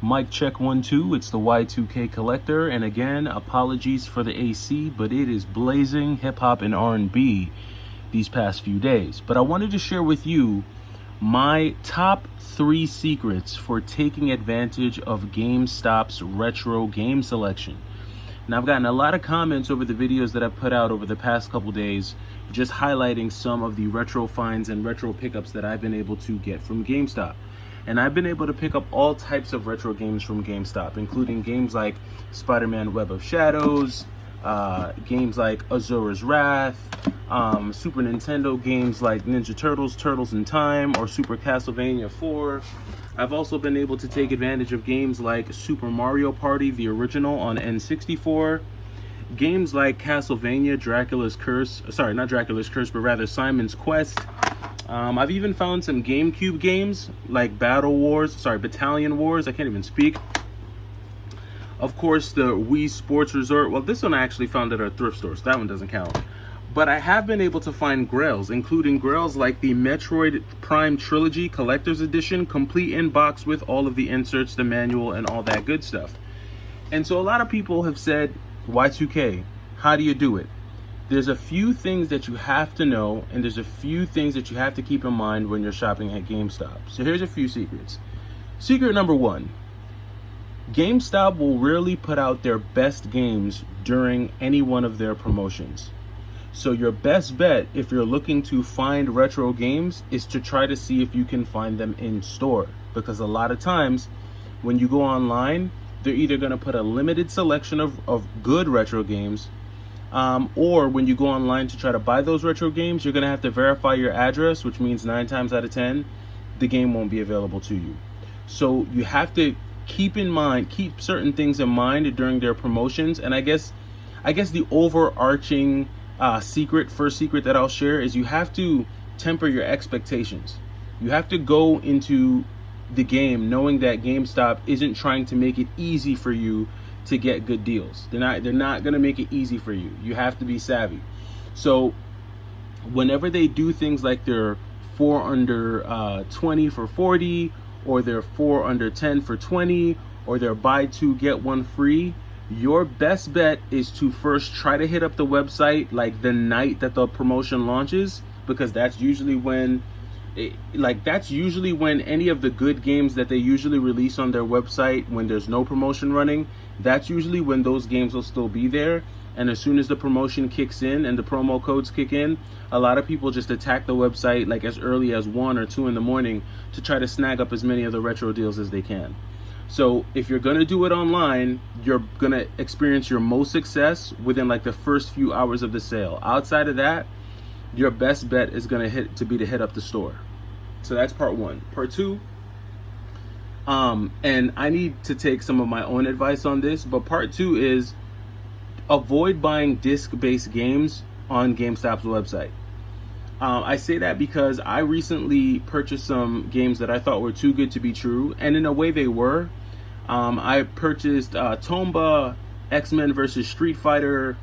Mic check 1 2, it's the Y2K Collector, and again, apologies for the AC, but it is blazing hip-hop and R&B these past few days. But I wanted to share with you my top 3 secrets for taking advantage of GameStop's retro game selection. Now, I've gotten a lot of comments over the videos that I've put out over the past couple days, just highlighting some of the retro finds and retro pickups that I've been able to get from GameStop. And I've been able to pick up all types of retro games from GameStop, including games like Spider-Man Web of Shadows, games like Azura's Wrath, Super Nintendo games like Ninja Turtles, Turtles in Time, or Super Castlevania 4. I've also been able to take advantage of games like Super Mario Party, the original, on N64. Games like Castlevania, Dracula's Curse, sorry, not Dracula's Curse, but rather Simon's Quest. I've even found some GameCube games like Battalion Wars, I can't even speak. Of course, the Wii Sports Resort. Well, this one I actually found at our thrift store, so that one doesn't count. But I have been able to find grails, including grails like the Metroid Prime Trilogy Collector's Edition, complete in box with all of the inserts, the manual, and all that good stuff. And so a lot of people have said, Y2K, how do you do it? There's a few things that you have to know, and there's a few things that you have to keep in mind when you're shopping at GameStop. So here's a few secrets. Secret number 1, GameStop will rarely put out their best games during any one of their promotions. So your best bet, if you're looking to find retro games, is to try to see if you can find them in store. Because a lot of times, when you go online, they're either going to put a limited selection of good retro games, or when you go online to try to buy those retro games, you're going to have to verify your address, which means 9 times out of 10, the game won't be available to you. So you have to keep certain things in mind during their promotions. And I guess the overarching first secret that I'll share is you have to temper your expectations. You have to go into the game knowing that GameStop isn't trying to make it easy for you to get good deals. They're not going to make it easy for you. You have to be savvy. So whenever they do things like their 4 under 20 for 40, or their 4 under 10 for 20, or their buy 2 get 1 free, your best bet is to first try to hit up the website like the night that the promotion launches, because that's usually when any of the good games that they usually release on their website, when there's no promotion running, that's usually when those games will still be there. And as soon as the promotion kicks in and the promo codes kick in, a lot of people just attack the website like as early as 1 or 2 in the morning to try to snag up as many of the retro deals as they can. So if you're going to do it online, you're going to experience your most success within like the first few hours of the sale. Outside of that, your best bet is going to hit up the store. So that's part 1. Part 2, and I need to take some of my own advice on this, but part 2 is avoid buying disc-based games on GameStop's website. I say that because I recently purchased some games that I thought were too good to be true, and in a way they were. I purchased Tomba, X-Men vs. Street Fighter,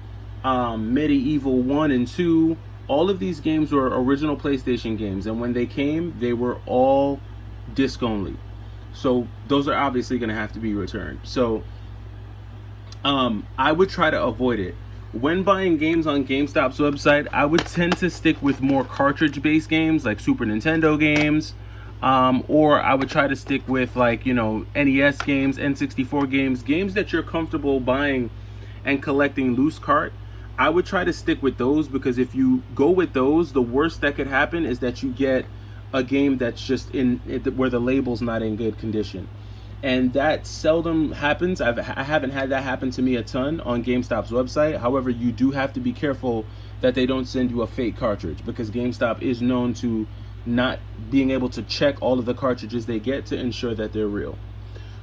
Medieval 1 and 2. All of these games were original PlayStation games, and when they came, they were all disc only. So those are obviously going to have to be returned. So I would try to avoid it. When buying games on GameStop's website, I would tend to stick with more cartridge-based games like Super Nintendo games, or I would try to stick with NES games, N64 games that you're comfortable buying and collecting loose cart. I would try to stick with those, because if you go with those, the worst that could happen is that you get a game that's just where the label's not in good condition. And that seldom happens. I haven't had that happen to me a ton on GameStop's website. However, you do have to be careful that they don't send you a fake cartridge, because GameStop is known to not being able to check all of the cartridges they get to ensure that they're real.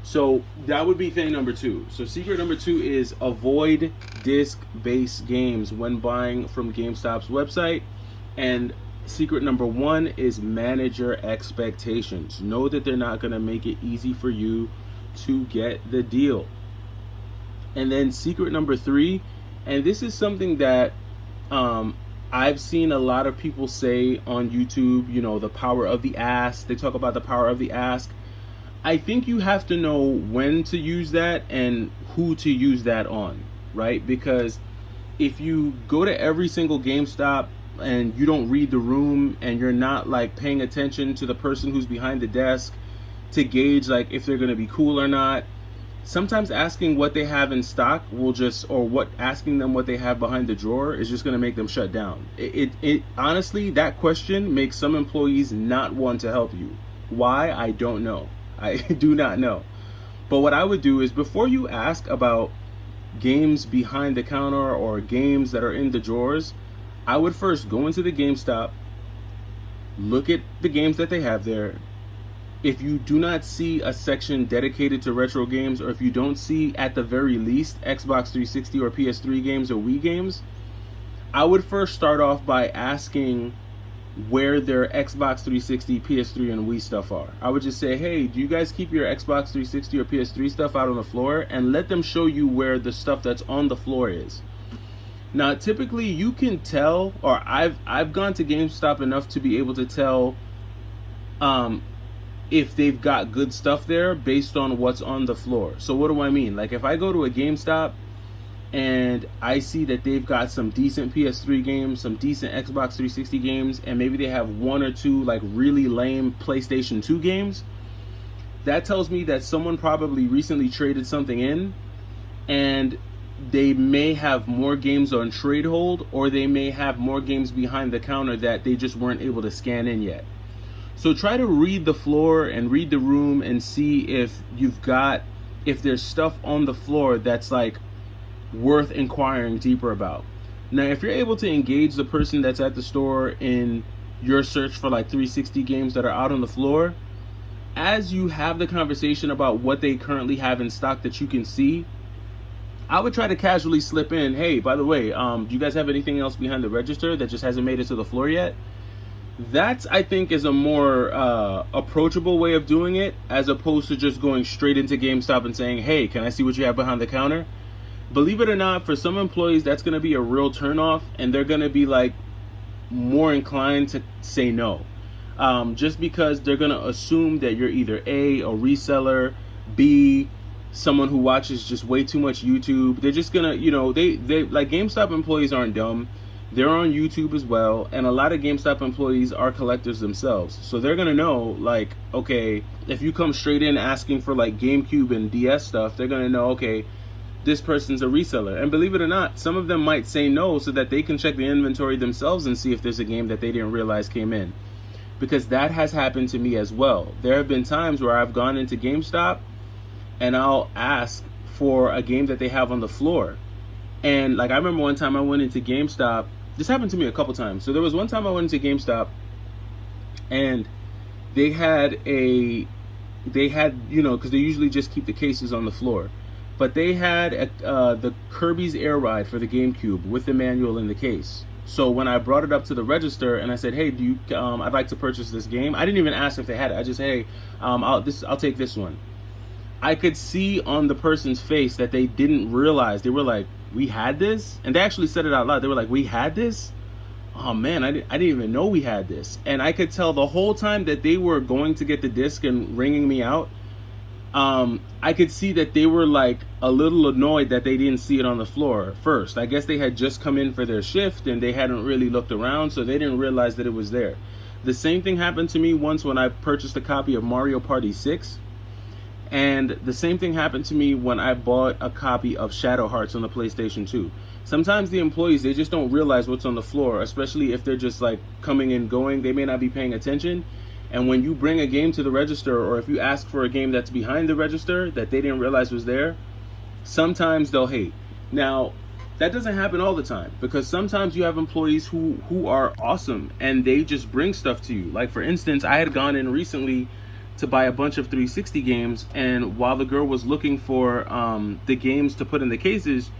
So that would be thing number 2. So secret number 2 is avoid disc-based games when buying from GameStop's website. And secret number 1 is manage your expectations. Know that they're not going to make it easy for you to get the deal. And then secret number 3, and this is something that I've seen a lot of people say on YouTube, the power of the ask. They talk about the power of the ask. I think you have to know when to use that and who to use that on, right? Because if you go to every single GameStop and you don't read the room and you're not like paying attention to the person who's behind the desk to gauge like if they're going to be cool or not, sometimes asking what they have in stock will just, or what, asking them what they have behind the drawer is just going to make them shut down. It honestly, that question makes some employees not want to help you. Why? I don't know. I do not know. But what I would do is, before you ask about games behind the counter or games that are in the drawers, I would first go into the GameStop, look at the games that they have there. If you do not see a section dedicated to retro games, or if you don't see at the very least Xbox 360 or PS3 games or Wii games, I would first start off by asking where their Xbox 360, PS3, and Wii stuff are. I would just say, hey, do you guys keep your Xbox 360 or PS3 stuff out on the floor? And let them show you where the stuff that's on the floor is. Now, typically you can tell, or I've gone to GameStop enough to be able to tell if they've got good stuff there based on what's on the floor. So what do I mean? Like, if I go to a GameStop and I see that they've got some decent PS3 games, some decent Xbox 360 games, and maybe they have one or two like really lame PlayStation 2 games, that tells me that someone probably recently traded something in, and they may have more games on trade hold, or they may have more games behind the counter that they just weren't able to scan in yet. So try to read the floor and read the room and see if there's stuff on the floor that's like worth inquiring deeper about. Now, if you're able to engage the person that's at the store in your search for like 360 games that are out on the floor, as you have the conversation about what they currently have in stock that you can see, I would try to casually slip in, hey, by the way, do you guys have anything else behind the register that just hasn't made it to the floor yet? That, I think, is a more approachable way of doing it, as opposed to just going straight into GameStop and saying, hey, can I see what you have behind the counter? Believe it or not, for some employees, that's going to be a real turnoff, and they're going to be like more inclined to say no. Just because they're going to assume that you're either A, a reseller, B, someone who watches just way too much YouTube. They're just going to, they like, GameStop employees aren't dumb. They're on YouTube as well, and a lot of GameStop employees are collectors themselves. So they're going to know, like, okay, if you come straight in asking for like GameCube and DS stuff, they're going to know, okay, this person's a reseller. And believe it or not, some of them might say no so that they can check the inventory themselves and see if there's a game that they didn't realize came in. Because that has happened to me as well. There have been times where I've gone into GameStop and I'll ask for a game that they have on the floor. And like, I remember one time I went into GameStop. This happened to me a couple times. So there was one time I went into GameStop and they had, because they usually just keep the cases on the floor. But they had the Kirby's Air Ride for the GameCube with the manual in the case. So when I brought it up to the register and I said, hey, I'd like to purchase this game. I didn't even ask if they had it. I just, hey, I'll take this one. I could see on the person's face that they didn't realize. They were like, we had this? And they actually said it out loud. They were like, we had this? Oh man, I didn't even know we had this. And I could tell the whole time that they were going to get the disc and ringing me out, I could see that they were like a little annoyed that they didn't see it on the floor first. I guess they had just come in for their shift and they hadn't really looked around, so they didn't realize that it was there. The same thing happened to me once when I purchased a copy of Mario Party 6. And the same thing happened to me when I bought a copy of Shadow Hearts on the PlayStation 2. Sometimes the employees, they just don't realize what's on the floor, especially if they're just like coming and going. They may not be paying attention. And when you bring a game to the register, or if you ask for a game that's behind the register that they didn't realize was there, sometimes they'll hate. Now, that doesn't happen all the time, because sometimes you have employees who are awesome and they just bring stuff to you. Like, for instance, I had gone in recently to buy a bunch of 360 games, and while the girl was looking for the games to put in the cases,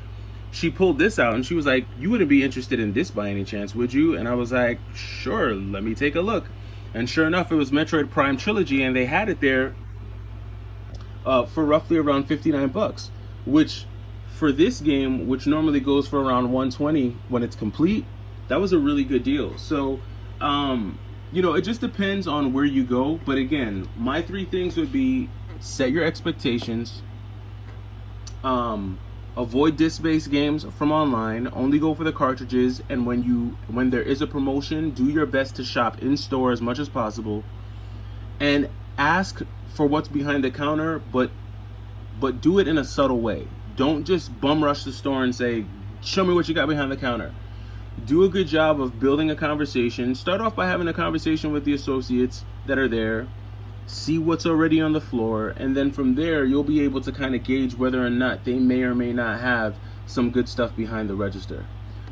she pulled this out and she was like, you wouldn't be interested in this by any chance, would you? And I was like, sure, let me take a look. And sure enough, it was Metroid Prime Trilogy, and they had it there for roughly around $59, which for this game, which normally goes for around $120 when it's complete, that was a really good deal. So, it just depends on where you go. But again, my three things would be Set your expectations. Avoid disc-based games from online. Only go for the cartridges. And when there is a promotion, do your best to shop in store as much as possible. And ask for what's behind the counter, but do it in a subtle way. Don't just bum rush the store and say, "Show me what you got behind the counter." Do a good job of building a conversation. Start off by having a conversation with the associates that are there. See what's already on the floor, and then from there you'll be able to kind of gauge whether or not they may or may not have some good stuff behind the register.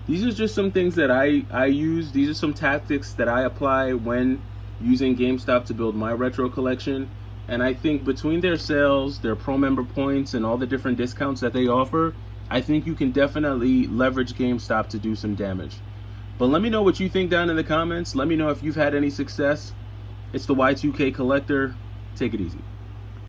These are just some things that I use. These are some tactics that I apply when using GameStop to build my retro collection. And I think between their sales, their pro member points, and all the different discounts that they offer, I think you can definitely leverage GameStop to do some damage. But let me know what you think down in the comments. Let me know if you've had any success. It's the Y2K Collector. Take it easy.